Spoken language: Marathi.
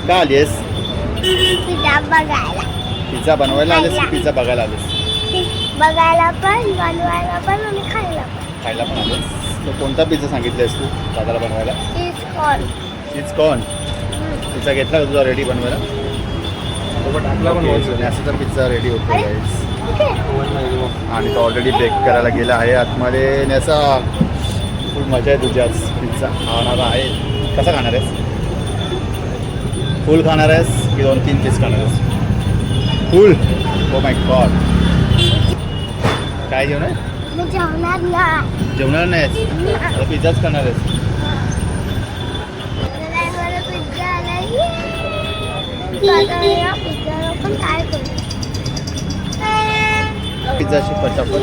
का आलीस? पिझ्झा बघायला. पिझ्झा बनवायला आलीस की पिझ्झा बघायला आलीस? बघायला पण, बनवायला पण आणि खायला पण. खायला पण आलीस. तर कोणता पिझ्झा सांगितलास तू दादाला बनवायला? Cheese corn. Cheese corn. Pizza घेतला का तुझा रेडी बनवायला? टाकला पण आणि असं तर पिझ्झा रेडी होतो अरे. guys. ओके. आणि तो ऑलरेडी बेक करायला गेला आहे आतमध्ये. आणि असा खूप मजा आहे तुझी आज पिझ्झा खाणार आहे. कसा खाणार आहेस? फुल खाणार आहेस की 2-3 पीस खाणार आहेस? फुल. Oh my God. काय जेवण आहे? मी जेवणार नाही. जेवणार नाहीस? आता पिझ्झाच खाणार आहेस? मला पिझ्झा आलाय. पिझ्झाला पण काय करू? पिझ्झाची पटापट